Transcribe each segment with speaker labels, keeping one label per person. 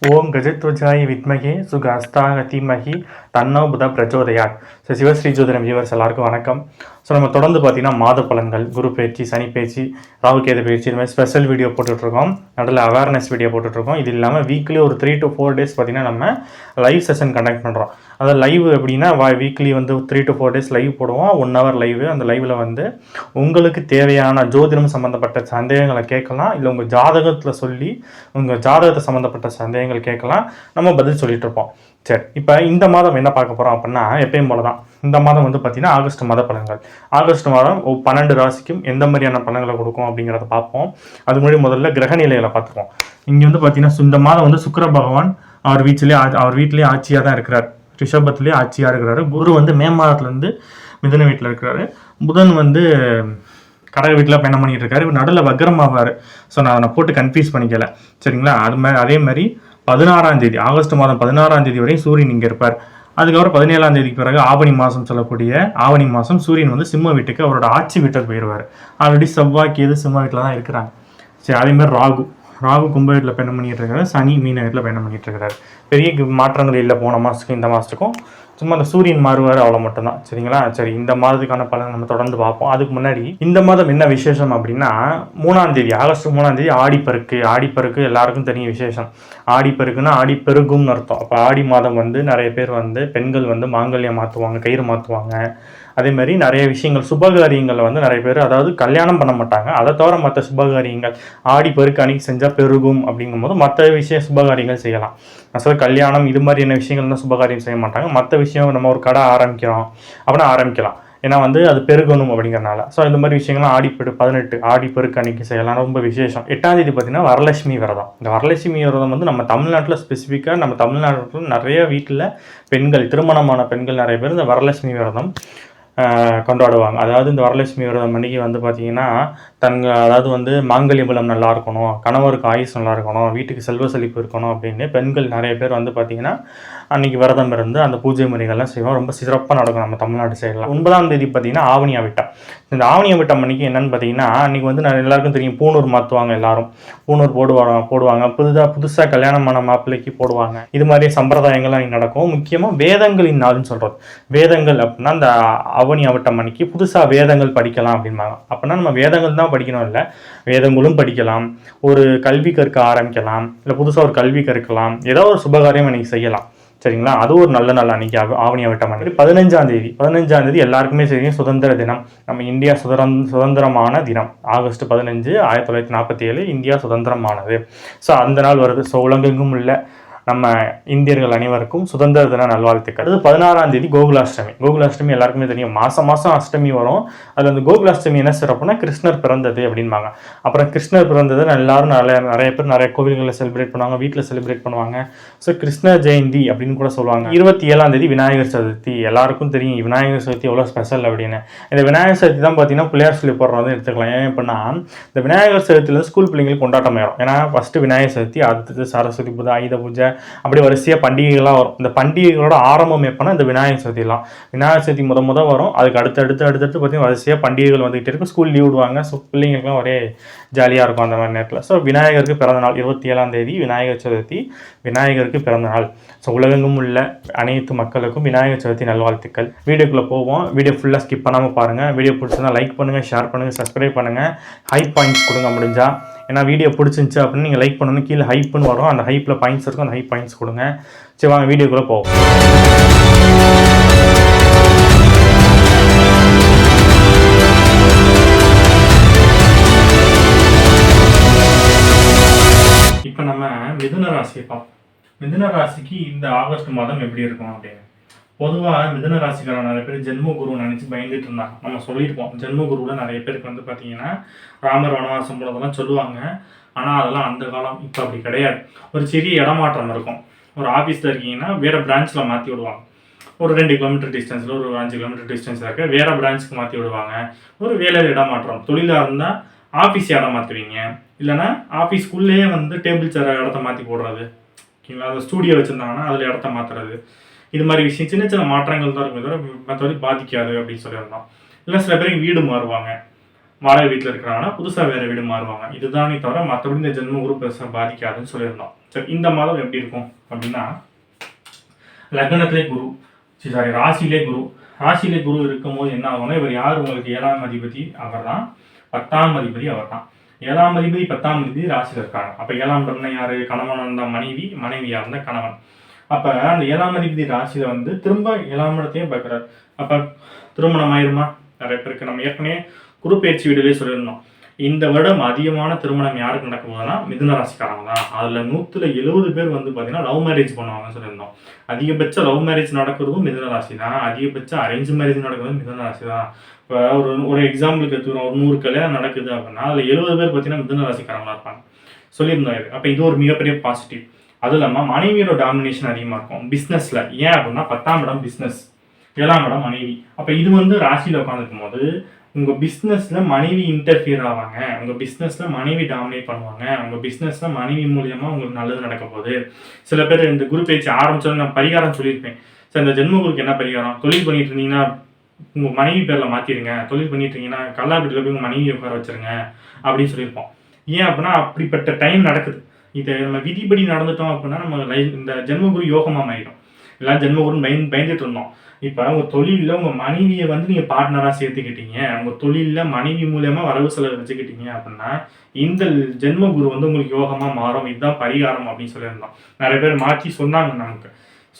Speaker 1: ஓம் கஜத்வஜாய வித்மகே சுகஸ்தாக தீமகி தன்னோ புத பிரச்சோதயாத். ஸோ சிவஸ்ரீ ஜோதிடம் வியூவர்ஸ் எல்லாருக்கும் வணக்கம். ஸோ நம்ம தொடர்ந்து பார்த்தீங்கன்னா மாத பலன்கள், குரு பயிற்சி, சனி பயிற்சி, ராகு கேது பயிற்சி, இது மாதிரி ஸ்பெஷல் வீடியோ போட்டுட்ருக்கோம். நடுவில் அவேர்னஸ் வீடியோ போட்டுட்ருக்கோம். இது இல்லாமல் வீக்லி ஒரு 3 to 4 days பார்த்தீங்கன்னா நம்ம லைவ் செஷன் கண்டக்ட் பண்ணுறோம். அதாவது லைவ் எப்படின்னா வீக்லி வந்து 3 to 4 days லைவ் போடுவோம். 1 hour லைவ். அந்த லைவில் வந்து உங்களுக்கு தேவையான ஜோதிடம் சம்மந்தப்பட்ட சந்தேகங்களை கேட்கலாம். இல்லை உங்கள் ஜாதகத்தில் சொல்லி உங்கள் ஜாதகத்தை சம்மந்தப்பட்ட சந்தேகங்கள் கேட்கலாம். நம்ம பதில் சொல்லிட்டு இருப்போம். சரி, இப்போ இந்த மாதம் என்ன பார்க்க போகிறோம் அப்படின்னா, எப்பயும் போல தான் இந்த மாதம் வந்து பார்த்தீங்கன்னா ஆகஸ்ட் மாத பலன்கள். ஆகஸ்ட் மாதம் 12 ராசிக்கும் எந்த மாதிரியான பலன்களை கொடுக்கும் அப்படிங்கிறத பார்ப்போம். அது முன்னாடி முதல்ல கிரக நிலைகளை பார்த்துப்போம். இங்கே வந்து பார்த்தீங்கன்னா இந்த மாதம் வந்து சுக்கிர பகவான் அவர் வீட்டிலேயே ஆட்சியாக தான் இருக்கிறார். ரிஷபத்திலேயே ஆட்சியாக இருக்கிறாரு. குரு வந்து மே மாதத்துலேருந்து மிதுன வீட்டில் இருக்கிறாரு. புதன் வந்து கடக வீட்டில் பயணம் பண்ணிட்டு இருக்காரு. இவர் நடுவில் வக்ரம் ஆவார். ஸோ நான் போட்டு கன்ஃபியூஸ் பண்ணிக்கல, சரிங்களா? அதே மாதிரி 16ஆம் தேதி, ஆகஸ்ட் மாதம் 16ஆம் தேதி வரையும் சூரியன் இங்கே இருப்பார். அதுக்கப்புறம் 17ஆம் தேதிக்கு பிறகு ஆவணி மாதம் சொல்லக்கூடிய ஆவணி மாதம் சூரியன் வந்து சிம்ம வீட்டுக்கு அவரோட ஆட்சி வீட்டுக்கு போயிடுவார். ஆல்ரெடி செவ்வாய் கேது சிம்ம வீட்டில் தான் இருக்கிறாங்க. சரி, அதேமாதிரி ராகு கும்ப வீட்டில் பயணம் பண்ணிட்டு இருக்காரு. சனி மீன வீட்டில் பயணம் பண்ணிட்டு இருக்கிறாரு. பெரிய மாற்றங்கள் இல்லை போன மாதத்துக்கும் இந்த மாதத்துக்கும். சும்மா அந்த சூரியன் மாறுவார், அவ்வளோ மட்டும்தான், சரிங்களா? சரி, இந்த மாதத்துக்கான பலன் நம்ம தொடர்ந்து பார்ப்போம். அதுக்கு முன்னாடி இந்த மாதம் என்ன விசேஷம் அப்படின்னா, 3ஆம் தேதி, ஆகஸ்ட் 3ஆம் தேதி ஆடிப்பெருக்கு எல்லாருக்கும் தெரியும் விசேஷம். ஆடிப்பெருக்குன்னா ஆடி பெருகும்னு அர்த்தம். அப்போ ஆடி மாதம் வந்து நிறைய பேர் வந்து பெண்கள் வந்து மாங்கல்யம் மாற்றுவாங்க, கயிறு மாற்றுவாங்க. அதே மாதிரி நிறைய விஷயங்கள் சுபகாரியங்களை வந்து நிறைய பேர், அதாவது கல்யாணம் பண்ண மாட்டாங்க, அதை தவிர மற்ற சுபகாரியங்கள் ஆடி பெருக்கு அன்னைக்கு செஞ்சால் பெருகும் அப்படிங்கும்போது மற்ற விஷயம் சுபகாரியங்கள் செய்யலாம். அசல் கல்யாணம் இது மாதிரியான விஷயங்கள் தான் சுபகாரியம் செய்ய மாட்டாங்க. மற்ற விஷயம் நம்ம ஒரு கடை ஆரம்பிக்கிறோம் அப்படின்னா ஆரம்பிக்கலாம், ஏன்னா வந்து அது பெருகணும் அப்படிங்கிறனால. ஸோ இந்த மாதிரி விஷயங்கள்லாம் 18 ஆடி பெருக்கு அன்னைக்கு செய்யலாம், ரொம்ப விசேஷம். 8ஆம் தேதி பார்த்தீங்கன்னா வரலட்சுமி விரதம். இந்த வரலட்சுமி விரதம் வந்து நம்ம தமிழ்நாட்டில் ஸ்பெசிஃபிக்காக, நம்ம தமிழ்நாட்டில் நிறைய வீட்டில் பெண்கள், திருமணமான பெண்கள் நிறைய பேர் இந்த வரலட்சுமி விரதம் கொண்டாடுவாங்க. அதாவது இந்த வரலட்சுமி விரதம் அன்றைக்கி வந்து பார்த்திங்கன்னா அதாவது வந்து மாங்கல்ய பலம் நல்லா இருக்கணும், கணவருக்கு ஆயுஸ் நல்லா இருக்கணும், வீட்டுக்கு செல்வ செழிப்பு இருக்கணும் அப்படின்னு பெண்கள் நிறைய பேர் வந்து பார்த்திங்கன்னா அன்றைக்கி விரதம் இருந்து அந்த பூஜை முறைகள்லாம் செய்வோம். ரொம்ப சிறப்பாக நடக்கும் நம்ம தமிழ்நாடு சைடில். 9ஆம் தேதி பார்த்திங்கன்னா ஆவணி அவிட்டம். இந்த ஆவணி அவிட்டம் அன்றைக்கி என்னென்னு பார்த்தீங்கன்னா, அன்றைக்கி வந்து எல்லாருக்கும் தெரியும் பூணூர் மாற்றுவாங்க. எல்லாரும் பூணூர் போடுவாங்க. புதுசாக கல்யாணமான மாப்பிள்ளைக்கு போடுவாங்க. இது மாதிரி சம்பிரதாயங்கள்லாம் அன்றைக்கி நடக்கும். முக்கியமாக வேதங்களின் நாள்னு சொல்கிறது. வேதங்கள் அப்படின்னா அந்த ஆவணி அவிட்டம் அன்றைக்கி புதுசாக வேதங்கள் படிக்கலாம் அப்படின்பாங்க. அப்படின்னா நம்ம வேதங்கள் தான் படிக்கணும் இல்லை, வேதங்களும் படிக்கலாம், ஒரு கல்வி கற்க ஆரம்பிக்கலாம், இல்லை புதுசாக ஒரு கல்வி கற்கலாம், ஏதோ ஒரு சுபகாரியம் அன்றைக்கி செய்யலாம், சரிங்களா? அது ஒரு நல்ல நாள் அன்றைக்கி ஆவணி அவிட்டம் அன்றைக்கி. 15ஆம் தேதி எல்லாருக்குமே சரி சுதந்திர தினம். நம்ம இந்தியா சுதந்திரமான தினம். August 15 1947 India சுதந்திரமானது. ஸோ அந்த நாள் வருது. ஸோ உலகெங்கும் உள்ள நம்ம இந்தியர்கள் அனைவருக்கும் சுதந்திர தின நல்வாழ்த்துக்கள். அது 16ஆம் தேதி கோகுலாஷ்டமி எல்லாருக்குமே தெரியும். மாதம் அஷ்டமி வரும். அதில் அந்த கோகுலாஷ்டமி என்ன சிறப்புனா கிருஷ்ணர் பிறந்தது அப்படின்பாங்க. அப்புறம் கிருஷ்ணர் பிறந்தது எல்லாரும் நிறைய பேர் நிறைய கோவில்களில் செலிப்ரேட் பண்ணுவாங்க, வீட்டில் செலிப்ரேட் பண்ணுவாங்க. ஸோ கிருஷ்ண ஜெயந்தி அப்படின்னு கூட சொல்லுவாங்க. 27ஆம் தேதி விநாயகர் சதுர்த்தி. எல்லாருக்கும் தெரியும் விநாயகர் சதுர்த்தி எவ்வளோ ஸ்பெஷல் அப்படின்னு. இந்த விநாயகர் சதுர்த்தி தான் பார்த்தீங்கன்னா பிள்ளையார் சொல்லி போடுறதை எடுத்துக்கலாம். ஏன் அப்படின்னா இந்த விநாயகர் சதுர்த்தியில் ஸ்கூல் பிள்ளைங்களுக்கு கொண்டாட்டம் ஆயிரும். ஏன்னா ஃபஸ்ட்டு விநாயகர் சதுர்த்தி, அடுத்தது சரஸ்வதி பூஜை, ஆயுத பூஜை, அப்படி வரிசையாக பண்டிகைகளாக வரும். இந்த பண்டிகைகளோட ஆரம்பம் எப்போனா இந்த விநாயகர் சதுர்த்திலாம். விநாயகர் சதுர்த்தி முத வரும். அதுக்கு அடுத்து பார்த்தீங்கன்னா வரிசையாக பண்டிகைகள் வந்துகிட்டே இருக்கும். ஸ்கூல் லீவ் விடுவாங்க. ஸோ பிள்ளைங்களுக்குலாம் ஒரே ஜாலியாக இருக்கும் அந்த மாதிரி நேரத்தில். ஸோ விநாயகருக்கு பிறந்த நாள் 27ஆம் தேதி விநாயகர் சதுர்த்தி, விநாயகருக்கு பிறந்த நாள். ஸோ உலகெங்கும் உள்ள அனைத்து மக்களுக்கும் விநாயகர் சதுர்த்தி நல்வாழ்த்துக்கள். வீடியோக்குள்ளே போவோம். வீடியோ ஃபுல்லாக ஸ்கிப் பண்ணாமல் பாருங்கள். வீடியோ பிடிச்சிருந்தா லைக் பண்ணுங்கள், ஷேர் பண்ணுங்கள், சப்ஸ்கிரைப் பண்ணுங்கள், ஹை பாயிண்ட்ஸ் கொடுங்க முடிஞ்சால். ஏன்னா வீடியோ பிடிச்சிருந்துச்சு அப்படின்னு நீங்கள் லைக் பண்ணணும். கீழே ஹைப்புன்னு வரும், அந்த ஹைப்பில் பாயிண்ட்ஸ் இருக்கும், அந்த ஹை பாயிண்ட்ஸ் கொடுங்க. சரி, வாங்க வீடியோக்குள்ளே போவோம். இப்போ நம்ம மிதுன ராசியை பார்ப்போம். மிதுன ராசிக்கு இந்த ஆகஸ்ட் மாதம் எப்படி இருக்கும் அப்படின்னு. பொதுவாக மிதுன ராசிக்காரன் நிறைய பேர் ஜென்ம குரு நினச்சி பயந்துட்டு இருந்தாங்க. நம்ம சொல்லியிருப்போம், ஜென்ம குருவில் நிறைய பேருக்கு வந்து பார்த்தீங்கன்னா ராமர் வனவாசம் போனதெல்லாம் சொல்லுவாங்க. ஆனால் அதெல்லாம் அந்த காலம். இப்போ அப்படி கிடையாது. ஒரு சிறிய இடமாற்றம் இருக்கும். ஒரு ஆஃபீஸில் இருக்கீங்கன்னா வேறு பிரான்ச்சில் மாற்றி விடுவாங்க. ஒரு 2 கிலோமீட்டர் டிஸ்டன்ஸில், ஒரு 5 கிலோமீட்டர் டிஸ்டன்ஸில் இருக்க வேறு பிரான்ச்சுக்கு மாற்றி விடுவாங்க. ஒரு வேலை இடமாற்றம். தொழிலாக இருந்தால் ஆஃபீஸ் இடம் மாற்றுவீங்க, இல்லைனா ஆஃபீஸ்க்குள்ளேயே வந்து டேபிள் சேர் இடத்த மாற்றி போடுறது, ஓகேங்களா? அது ஸ்டூடியோ வச்சுருந்தாங்கன்னா அதில் இடத்த மாற்றுறது. இது மாதிரி விஷயம் சின்ன சின்ன மாற்றங்கள் தான் இருக்கும், தவிர மற்றபடி பாதிக்காது அப்படின்னு சொல்லியிருந்தோம். இல்லை சில பேருக்கு வீடு மாறுவாங்க. வாடகை வீட்டில் இருக்கிறாங்கன்னா புதுசாக வேறு வீடு மாறுவாங்க. இதுதானே தவிர மற்றபடி இந்த ஜென்ம குரு பெருசாக பாதிக்காதுன்னு சொல்லியிருந்தோம். சரி, இந்த மாதம் எப்படி இருக்கும் அப்படின்னா, லக்னத்திலே குரு, சாரி ராசியிலே குரு. ராசியிலே குரு இருக்கும்போது என்ன ஆகும்னா, இவர் யார் உங்களுக்கு 7ஆம் அதிபதி அவர் தான், 10ஆம் அதிபதி அவர் தான். 7ஆம் அதிபதி 10ஆம் அதிபதி ராசியில் இருக்காங்க. அப்போ 7ஆம் இடம்னா யார்? கணவன் இருந்தால் மனைவி, மனைவியாக இருந்தால் கணவன். அப்போ அந்த 7ஆம் அதிபதி ராசியில் வந்து திரும்ப 7ஆம் இடத்தையும் பார்க்குறாரு. அப்போ திருமணம் ஆயிருமா? நிறைய பேருக்கு நம்ம ஏற்கனவே குரு பயிற்சி வீடியோலே சொல்லியிருந்தோம். இந்த வருடம் அதிகமான திருமணம் யாருக்கு நடக்க போகுதுன்னா மிதுன ராசிக்காரங்க தான். அதில் 170 பேர் வந்து பார்த்தீங்கன்னா லவ் மேரேஜ் பண்ணுவாங்கன்னு சொல்லியிருந்தோம். அதிகபட்ச லவ் மேரேஜ் நடக்கிறதும் மிதுன ராசி தான். அதிகபட்ச அரேஞ்ச் மேரேஜ் நடக்கிறதும் மிதுன ராசி தான். இப்போ ஒரு எக்ஸாம்பிளுக்கு எடுத்துக்கிறோம், ஒரு 100 கல்யாணம் நடக்குது அப்படின்னா அதில் 70 பேர் பார்த்தீங்கன்னா மிதுன ராசிக்காரங்களாக இருப்பாங்க சொல்லியிருந்தோம். இது அப்போ இது ஒரு மிகப்பெரிய பாசிட்டிவ். அதுவும் இல்லாமல் மனைவியோட டாமினேஷன் அதிகமாக இருக்கும் பிஸ்னஸில். ஏன் அப்படின்னா 10ஆம் இடம் பிஸ்னஸ், 7ஆம் இடம் மனைவி. அப்போ இது வந்து ராசியில் உட்காந்துருக்கும் போது உங்கள் பிஸ்னஸில் மனைவி இன்டர்ஃபியர் ஆவாங்க, உங்கள் பிஸ்னஸில் மனைவி டாமினேட் பண்ணுவாங்க, உங்கள் பிஸ்னஸில் மனைவி மூலியமாக உங்களுக்கு நல்லது நடக்க போகுது. சில பேர் இந்த குரு பேச்சு ஆரம்பிச்சோன்னு நான் பரிகாரம் சொல்லியிருப்பேன். சார் இந்த ஜென்மகுருக்கு என்ன பரிகாரம்? தொழில் பண்ணிட்டு இருந்தீங்கன்னா உங்கள் மனைவி பேரில் மாற்றிடுங்க, தொழில் பண்ணிட்டு இருந்தீங்கன்னா கல்லாப்பட்டியில் போய் உங்கள் மனைவி உட்கார வச்சுருங்க அப்படின்னு சொல்லியிருப்போம். ஏன் அப்படின்னா அப்படிப்பட்ட டைம் நடக்குது. இதை நம்ம விதிப்படி நடந்துட்டோம் அப்படின்னா நம்ம லைஃப் இந்த ஜென்மகுரு யோகமாக மாறிடும். எல்லாம் ஜென்மகுருன்னு பயந்துட்டு இருந்தோம். இப்போ உங்கள் தொழிலில் உங்கள் மனைவியை வந்து நீங்கள் பார்ட்னராக சேர்த்துக்கிட்டீங்க, உங்கள் தொழிலில் மனைவி மூலயமா வரவு செலவு வச்சுக்கிட்டீங்க அப்படின்னா இந்த ஜென்மகுரு வந்து உங்களுக்கு யோகமாக மாறும். இதுதான் பரிகாரம் அப்படின்னு சொல்லியிருந்தோம். நிறைய பேர் மாற்றி சொன்னாங்க, நமக்கு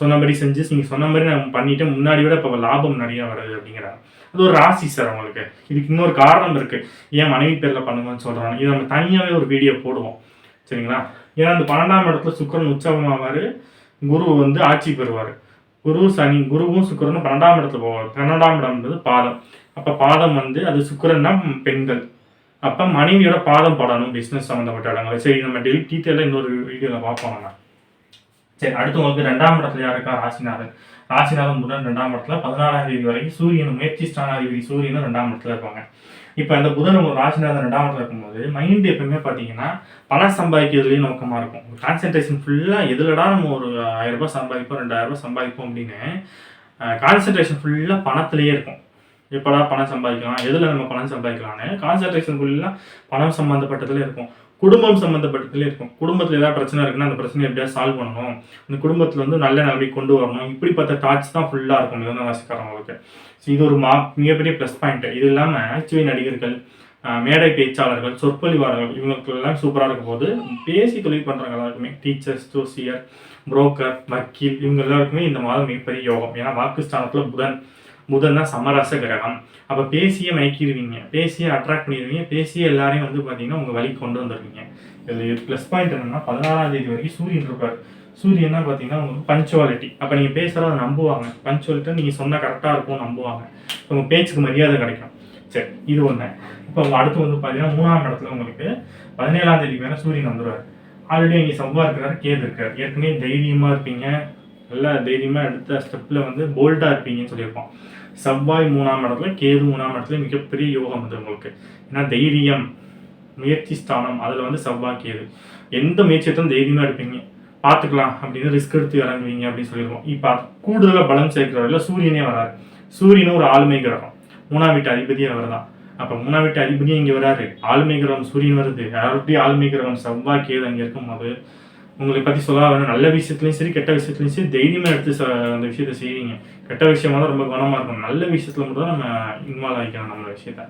Speaker 1: சொன்னபடி செஞ்சு நீங்கள் சொன்ன மாதிரி நம்ம பண்ணிட்டு முன்னாடி விட இப்போ லாபம் நிறைய வருது அப்படிங்கிறாங்க. அது ஒரு ராசி சார் உங்களுக்கு. இதுக்கு இன்னொரு காரணம் இருக்குது, ஏன் மனைவி பேரில் பண்ணுங்கன்னு சொல்கிறாங்க. இது நம்ம தனியாகவே ஒரு வீடியோ போடுவோம் சரிங்களா. ஏன்னா அந்த 12ஆம் இடத்துல சுக்கிரன் உற்சவமாவார், குரு வந்து ஆட்சி பெறுவார். குரு சனி, குருவும் சுக்கிரனும் 12ஆம் இடத்துல போவார். 12ஆம் இடம்ன்றது பாதம். அப்போ பாதம் வந்து அது சுக்கிரன்னா பெண்கள். அப்போ மனைவியோட பாதம் படணும் பிஸ்னஸ் சம்மந்தப்பட்ட இடங்கள். சரி, நம்ம டீட்டெயிலாக இன்னொரு வீடியோவில் பார்ப்போம் நம்ம. சரி, அடுத்து உங்களுக்கு 2ஆம் இடத்துல யாருக்கா? ராசிநாதன். ராசிநாதன் புதன் 2ஆம் இடத்துல 16ஆம் தேதி வரைக்கும் சூரியனும் முயற்சி ஸ்தானாதிபதி சூரியனும் 2ஆம் இடத்துல இருப்பாங்க. இப்போ இந்த புதன் உங்களுக்கு ராசிநாதன் 2ஆம் இடத்துல இருக்கும்போது மைண்ட் எப்பவுமே பார்த்தீங்கன்னா பணம் சம்பாதிக்கிறதுலேயும் நோக்கமாக இருக்கும். கான்சென்ட்ரேஷன் ஃபுல்லாக எதுலடா நம்ம ஒரு 1000 ரூபாய் சம்பாதிப்போம், 2000 ரூபாய் சம்பாதிப்போம் அப்படின்னு கான்சென்ட்ரேஷன் ஃபுல்லாக பணத்திலேயே இருக்கும். எப்படா பணம் சம்பாதிக்கலாம், எதில் நம்ம பணம் சம்பாதிக்கலான்னு கான்சென்ட்ரேஷன் ஃபுல்லாக பணம் சம்மந்தப்பட்டதுலேயே இருக்கும். குடும்பம் சம்மந்தப்பட்டதுலேயே இருக்கும். குடும்பத்தில் ஏதாவது பிரச்சனை இருக்குன்னா அந்த பிரச்சனையை எப்படியாவது சால்வ் பண்ணணும், இந்த குடும்பத்தில் வந்து நல்ல நிலைமை கொண்டு வரணும், இப்படிப்பட்ட தாட்ஸ் தான் ஃபுல்லாக இருக்கும் மிதுன ராசிக்காரங்களுக்கு. ஸோ இது ஒரு மிகப்பெரிய ப்ளஸ் பாயிண்ட்டு. இது இல்லாமல் நகைச்சுவை நடிகர்கள், மேடை பேச்சாளர்கள், சொற்பொழிவாளர்கள் இவங்களுக்கெல்லாம் சூப்பராக இருக்கும் போது பேசி தொழில் பண்ணுறவங்க எல்லாருக்குமே, டீச்சர்ஸ், ஜோசியர், புரோக்கர், வக்கீல் இவங்க எல்லாருக்குமே இந்த மாதம் மிகப்பெரிய யோகம். ஏன்னா வாக்குஸ்தானத்தில் புதன் தான் சமரச கிரகம். அப்போ பேசியே மயக்கிடுவீங்க, பேசியே அட்ராக்ட் பண்ணிடுவீங்க, பேசியே எல்லாரையும் வந்து பார்த்தீங்கன்னா உங்கள் வழி கொண்டு வந்துடுவீங்க. இதில் ப்ளஸ் பாயிண்ட் என்னென்னா 16ஆம் தேதி வரைக்கும் சூரியன் இருப்பார். சூரியன்னா பார்த்தீங்கன்னா உங்களுக்கு பஞ்சுவாலிட்டி. அப்போ நீங்கள் பேசுகிறத நம்புவாங்க. பஞ்சுவாலிட்டி நீங்கள் சொன்னால் கரெக்டாக இருக்கும் நம்புவாங்க. உங்கள் பேச்சுக்கு மரியாதை கிடைக்கும். சரி, இது ஒன்று. இப்போ அடுத்து வந்து பார்த்தீங்கன்னா 3ஆம் இடத்துல உங்களுக்கு 17ஆம் தேதி மேலே சூரியன் வந்துடுவார். ஆல்ரெடி இங்கே செவ்வாய் இருக்கிறாரு, கேது இருக்கார். ஏற்கனவே தைரியமாக இருப்பீங்க, நல்லா தைரியமாக எடுத்த ஸ்டெப்பில் வந்து போல்டாக இருப்பீங்கன்னு சொல்லியிருப்போம். செவ்வாய் 3ஆம் இடத்துல, கேது 3ஆம் இடத்துல மிகப்பெரிய யோகம் வந்து உங்களுக்கு. ஏன்னா தைரியம், முயற்சி ஸ்தானம், அதில் வந்து செவ்வாய் கேது. எந்த முயற்சியத்தையும் தைரியமாக எடுப்பீங்க, பார்த்துக்கலாம் அப்படின்னு ரிஸ்க் எடுத்து இறங்குவீங்க அப்படின்னு சொல்லியிருக்கோம். இப்போ கூடுதலாக பலம் சேர்க்கிறவரில் சூரியனே வராரு. சூரியனும் ஒரு ஆளுமை கிரகம், 3ஆம் வீட்டு அதிபதியே அவர் தான். அப்போ 3ஆம் வீட்டு அதிபதியும் இங்கே வராரு, ஆளுமை கிரகம் சூரியன் வருது. யாருடைய ஆளுமை கிரகம் செவ்வாய் கேது அங்கே இருக்கும்போது உங்களை பற்றி சொல்ல வேணும். நல்ல விஷயத்துலையும் சரி கெட்ட விஷயத்துலையும் சரி தைரியமாக எடுத்து அந்த விஷயத்த செய்வீங்க. கெட்ட விஷயமா தான் ரொம்ப கவனமாக இருக்கும். நல்ல விஷயத்தில் மட்டும் தான் நம்ம இன்வால்வ் ஆகிக்கணும் நம்ம விஷயத்த.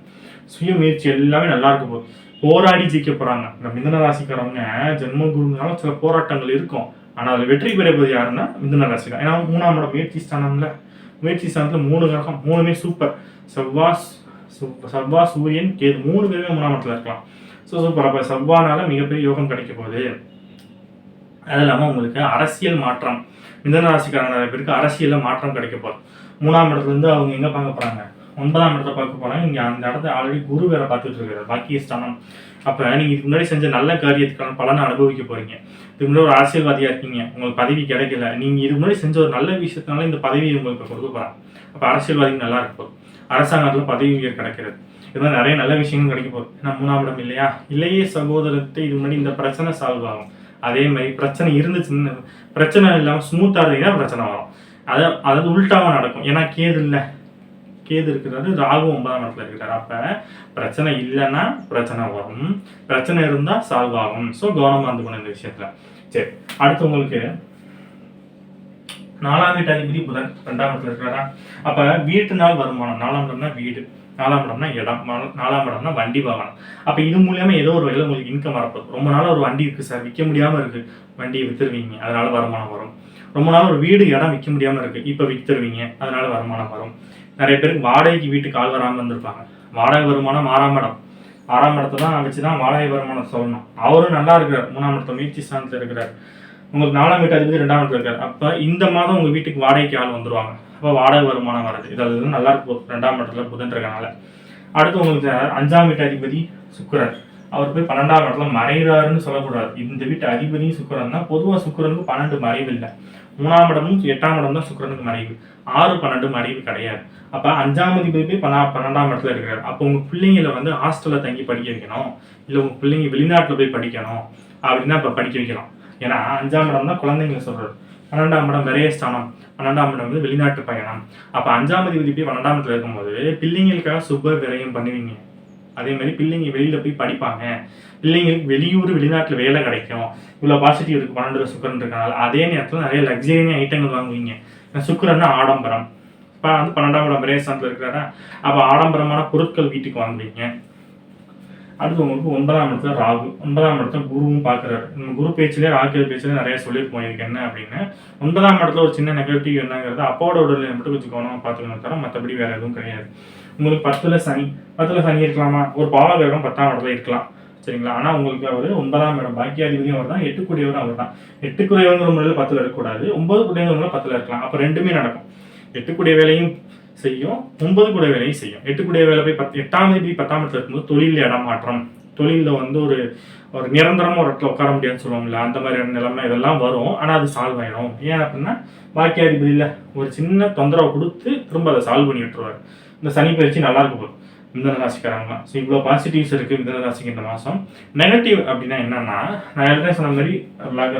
Speaker 1: சுய முயற்சி எல்லாமே நல்லா இருக்கும் போது போராடி ஜெயிக்க போகிறாங்க. இந்த மிதுன ராசிக்காரவங்க ஜென்மகுருனால சில போராட்டங்கள் இருக்கும், ஆனால் அதில் வெற்றி பெறுவது யாருன்னா மிதுன ராசி தான். ஏன்னா 3ஆம் இடம் முயற்சி ஸ்தானம்ல, முயற்சி ஸ்தானத்தில் 3 கிரகம், 3மே சூப்பர். செவ்வாய் சூரியன் கேது 3 பேருமே 3ஆம் இடத்துல இருக்கலாம். So super. அப்போ செவ்வானால மிகப்பெரிய யோகம் கிடைக்க போகுது. அது இல்லாமல் உங்களுக்கு அரசியல் மாற்றம், மிதுன ராசிக்காரங்க நிறைய பேருக்கு அரசியலில் மாற்றம் கிடைக்க போகுது. 3ஆம் இடத்துலேருந்து அவங்க எங்கே பார்க்க போகிறாங்க? 9ஆம் இடத்தை பார்க்க போகிறாங்க. இங்கே அந்த இடத்த ஆல்ரெடி குரு வேற பார்த்துட்டு இருக்காரு, பாக்கியஸ்தானம். அப்போ நீங்கள் இதுக்கு முன்னாடி செஞ்ச நல்ல காரியத்துக்கான பலனை அனுபவிக்க போகிறீங்க. இதுக்கு முன்னாடி ஒரு அரசியல்வாதியாக இருக்கீங்க, உங்களுக்கு பதவி கிடைக்கல, நீங்கள் இதுக்கு முன்னாடி செஞ்ச ஒரு நல்ல விஷயத்தினால இந்த பதவியை உங்களுக்கு கொடுக்க போகிறாங்க. அப்போ அரசியல்வாதிக்கு நல்லா இருக்க போகுது. அரசாங்கத்தில் பதவி உயர் கிடைக்கிறது. இதெல்லாம் நிறைய நல்ல விஷயங்கள் கிடைக்க போகுது. ஏன்னா 3ஆம் இடம் இல்லையா? இல்லையே சகோதரத்தை இது முன்னாடி இந்த பிரச்சனை சால்வ் ஆகும். அதே மாதிரி பிரச்சனை இருந்துச்சுன்னு, பிரச்சனை இல்லாமல் ஸ்மூத்தாக இருந்தீங்கன்னா பிரச்சனை வரும். அதாவது உள்டாவாக நடக்கும். ஏன்னா கேது இல்லை, கேது இருக்கிறாரு, ராகு 9ஆம் இடத்துல இருக்கிறாரு. அப்போ பிரச்சனை இல்லைன்னா பிரச்சனை வரும், பிரச்சனை இருந்தால் சால்வ் ஆகும். ஸோ கவனமாக இருந்துக்கணும் இந்த விஷயத்தில். சரி, அடுத்து உங்களுக்கு 4ஆம் வீட்டு அதிபதி புதன் 2ஆம் இடத்துல இருக்கிறாரா. அப்போ வீட்டு நாள் வருமானம், 4ஆம் இடம்னா வீடு, 4ஆம் இடம்னா இடம், 4ஆம் இடம்னா வண்டி வாகனம். அப்போ இது மூலியமா ஏதோ ஒரு வகையில் உங்களுக்கு இன்கம் வரப்போகுது. ரொம்ப நாள் ஒரு வண்டி இருக்குது சார், விற்க முடியாமல் இருக்குது, வண்டியை விற்றுருவீங்க, அதனால வருமானம் வரும். ரொம்ப நாள் ஒரு வீடு இடம் விற்க முடியாமல் இருக்குது, இப்போ விற்றுருவீங்க, அதனால வருமானம் வரும். நிறைய பேருக்கு வாடகைக்கு வீட்டுக்கு ஆள் வராமல் இருந்திருப்பாங்க, வாடகை வருமானம் 6ஆம் இடத்தை தான் வச்சு தான் வாடகை வருமானம் சொல்லணும். அவரும் நல்லா இருக்கிறார், 3ஆம் இடத்துல முயற்சி ஸ்தானத்தில் இருக்கிறார். உங்களுக்கு 4ஆம் வீட்டு அதிபதி 2ஆம் இடத்துல இருக்கார். அப்போ இந்த மாதம் உங்கள் வீட்டுக்கு வாடகைக்கு ஆள் வந்துடுவாங்க, அப்போ வாடகை வருமானம் வருது. இதெல்லாம் நல்லா இருக்கும் 2ஆம் இடத்துல புதன் இருக்கனால. அடுத்து உங்களுக்கு 5ஆம் வீட்டு அதிபதி சுக்கிரன், அவர் போய் 12ஆம் இடத்துல மறைகிறாருன்னு சொல்லக்கூடாது. இந்த வீட்டு அதிபதி சுக்கிரன் தான். பொதுவாக சுக்கிரனுக்கு 12 மறைவு இல்லை, 3ஆம் இடமும் 8ஆம் இடம் தான் சுக்கிரனுக்கு மறைவு, 6, 12 மறைவு கிடையாது. அப்போ 5ஆம் அதிபதி போய் 12ஆம் இடத்துல இருக்கிறார். அப்போ உங்கள் பிள்ளைங்களை வந்து ஹாஸ்டலில் தங்கி படிக்க வைக்கணும், இல்லை உங்கள் பிள்ளைங்க வெளிநாட்டில் போய் படிக்கணும் அப்படின்னா இப்போ படிக்க வைக்கலாம். ஏன்னா 5ஆம் இடம் தான் குழந்தைங்களை சொல்கிறார், 12ஆம் இடம் விரயஸ்தானம், 12ஆம் இடம் வந்து வெளிநாட்டு பயணம். அப்போ 5ஆம் அதிபதி போய் 12ஆம் இடத்துல இருக்கும்போது பிள்ளைங்களுக்காக சுப விரயம் பண்ணுவீங்க. அதே மாதிரி பிள்ளைங்க வெளியில் போய் படிப்பாங்க, பிள்ளைங்களுக்கு வெளியூர் வெளிநாட்டில் வேலை கிடைக்கும். இவ்வளோ பாசிட்டிவ் இருக்குது 12 சுக்கிரன் இருக்கனால. அதே நேரத்தில் நிறைய லக்ஸரியான ஐட்டங்கள் வாங்குவீங்க. சுக்கிரன்னா ஆடம்பரம். இப்போ வந்து 12ஆம் இடம் விரயஸ்தானத்தில் இருக்கிறாரா, அப்போ ஆடம்பரமான பொருட்கள் வீட்டுக்கு வாங்குவீங்க. அடுத்து உங்களுக்கு 9ஆம் இடத்துல ராகு, 9ஆம் இடத்துல குருவும் பார்க்குறாரு. நம்ம குரு பேச்சிலே ராகு பேச்சிலே நிறைய சொல்லியிருப்போம் இதுக்கு என்ன அப்படின்னு. 9ஆம் இடத்துல ஒரு சின்ன நெகட்டிவ் என்னங்கிறது அப்பாவோட உடல்நிலை மட்டும் கொஞ்சம் கவனமாக பார்த்துக்கணும் தவிர மற்றபடி வேறு எதுவும் கிடையாது. உங்களுக்கு 10ல் சனி இருக்கலாமா, ஒரு பாவ கிரகம் 10ஆம் இடத்துல இருக்கலாம், சரிங்களா. ஆனால் உங்களுக்கு அவர் 9ஆம் இடம் பாக்கியாதிபதியும் அவர் தான், 8 அவர் தான். 8 முறையில் 10ல் இருக்கக்கூடாது, 9 முறையில் 10ல் இருக்கலாம். அப்போ ரெண்டுமே நடக்கும், 8 வேலையும் செய்யும், 9 வேலையும் செய்யும். 8 வேலை போய் 8ஆம் தேதி 10ஆம் இடத்துல இருக்கும்போது தொழில் இடமாற்றம், தொழிலில் வந்து ஒரு நிரந்தரமாக ஒரு இடத்துல உட்கார முடியாதுன்னு சொல்லுவாங்கல்ல, அந்த மாதிரியான நிலைமை இதெல்லாம் வரும். ஆனால் அது சால்வ் ஆகிடும். ஏன் அப்படின்னா பாக்கியாதிபதியில் ஒரு சின்ன தொந்தரவை கொடுத்து திரும்ப அதை சால்வ் பண்ணி விட்டுருவார். இந்த சனி பயிற்சி நல்லா இருக்கும் போது மிதன ராசிக்காரங்களாம். ஸோ இவ்வளோ பாசிட்டிவ்ஸ் இருக்குது மிதன ராசிக்கு இந்த மாதம். நெகட்டிவ் அப்படின்னா என்னன்னா, நான் ஏற்கனவே சொன்ன மாதிரி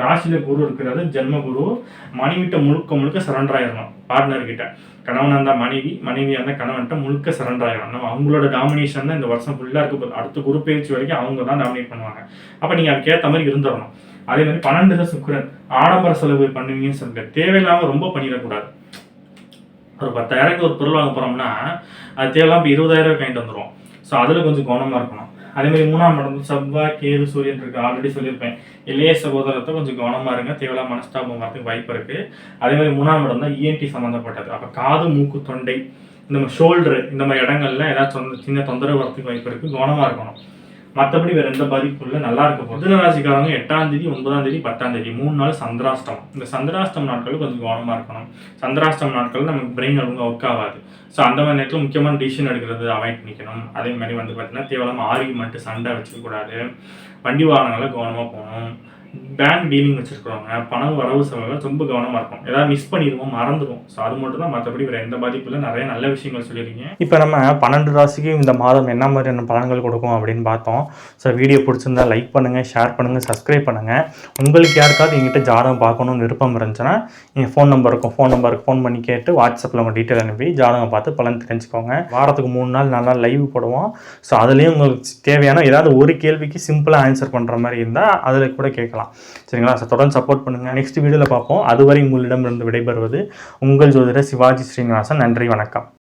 Speaker 1: ராசியில் குரு இருக்கிறது ஜென்ம குரு, மனைவிட்ட முழுக்க சரண்டர் ஆயிடணும். பார்ட்னர்கிட்ட, கணவனாக இருந்தால் மனைவியாக இருந்தால் கணவன்கிட்ட முழுக்க சரண்டர் ஆகிடும். நம்ம அவங்களோட டாமினேஷன் தான் இந்த வருஷம் ஃபுல்லாக இருக்க போகுது. அடுத்த குரு பயிற்சி வரைக்கும் அவங்க தான் டாமினேட் பண்ணுவாங்க. அப்போ நீங்கள் அதுக்கேற்ற மாதிரி இருந்துடணும். அதே மாதிரி 12 சுக்கிரன் ஆடம்பர செலவு பண்ணுவீங்கன்னு சொல்லிட்டு தேவையில்லாமல் ரொம்ப பண்ணிடக்கூடாது. ஒரு 10,000 ஒரு பொருள் வாங்க போகிறோம்னா அது தேவையில்லாம இப்போ 20,000 வாங்கிட்டு வந்துடும். ஸோ அதில் கொஞ்சம் கவனமாக இருக்கணும். அதேமாதிரி 3ஆம் இடம் செவ்வாய் கேது சூரியன் இருக்குது, ஆல்ரெடி சொல்லியிருப்பேன். இளைய சகோதரத்தை கொஞ்சம் கவனமாக இருங்க, தேவையில்லாம மனஸ்தாபம் வரதுக்கு வாய்ப்பு இருக்குது. அதேமாதிரி 3ஆம் இடம் தான் இஎன்டி சம்மந்தப்பட்டது. அப்போ காது மூக்கு தொண்டை இந்த மாதிரி ஷோல்டரு இந்த மாதிரி இடங்கள்ல ஏதாச்சும் சின்ன தொந்தரவு வரதுக்கு வாய்ப்பு இருக்குது, கவனமாக இருக்கணும். மற்றபடி வேறு எந்த பாதிப்பும் இல்லை, நல்லா இருக்க போகுது. மிதுன ராசிக்காரங்க 8ஆம் தேதி 9ஆம் தேதி 10ஆம் தேதி 3 நாள் சந்திராஷ்டமம். இந்த சந்திராஷ்டம நாட்கள் கொஞ்சம் கவனமாக இருக்கணும். சந்திராஷ்டம நாட்கள் நமக்கு பிரெயின் ஒழுங்காக ஒர்க் ஆகாது. ஸோ அந்த மாதிரி நேரத்தில் முக்கியமான டிசிஷன் எடுக்கிறது அவாய்ட் பண்ணிக்கணும். அதே மாதிரி வந்து பார்த்தீங்கன்னா தேவையில்லாமல் ஆர்கியூமெண்ட்டு சண்டை வச்சுக்கக்கூடாது. வண்டி வாகனங்களை கவனமாக போகணும். பேங்க் டீலிங் வச்சுருக்கிறவங்க பணம் வரவு செலவுகள் ரொம்ப கவனமாக இருக்கும். ஏதாவது மிஸ் பண்ணிடுவோம், மறந்துடும். ஸோ அது மட்டும் தான், மற்றபடி வேறு எந்த பாதிப்பும் இல்லை. நிறைய நல்ல விஷயங்கள் சொல்லியிருக்கீங்க. இப்போ நம்ம 12 ராசிக்கு இந்த மாதம் என்ன மாதிரியான பலன்கள் கொடுக்கும் அப்படின்னு பார்த்தோம். ஸோ வீடியோ பிடிச்சிருந்தா லைக் பண்ணுங்கள், ஷேர் பண்ணுங்கள், சப்ஸ்கிரைப் பண்ணுங்கள். உங்களுக்கு யாருக்காவது எங்கிட்ட ஜாதகம் பார்க்கணும்னு விருப்பம் இருந்துச்சுன்னா என் ஃபோன் நம்பருக்கு ஃபோன் பண்ணி கேட்டு வாட்ஸ்அப்பில் உங்கள் டீட்டெயில் அனுப்பி ஜாதகம் பார்த்து பலன் தெரிஞ்சுக்கோங்க. வாரத்துக்கு 3 நாள் நல்லா லைவ் போடுவோம். ஸோ அதுலேயும் உங்களுக்கு தேவையான ஏதாவது ஒரு கேள்விக்கு சிம்பிளாக ஆன்சர் பண்ணுற மாதிரி இருந்தால் அதில் கூட கேட்கலாம், சரிங்களா. ஸோ தொடர்ந்து சப்போர்ட் பண்ணுங்கள். நெக்ஸ்ட் வீடியோவில் பார்ப்போம். அதுவரை உங்களிடமிருந்து விடைபெறுவது உங்கள் ஜோதிடர் சிவாஜி ஸ்ரீனிவாசன். நன்றி, வணக்கம்.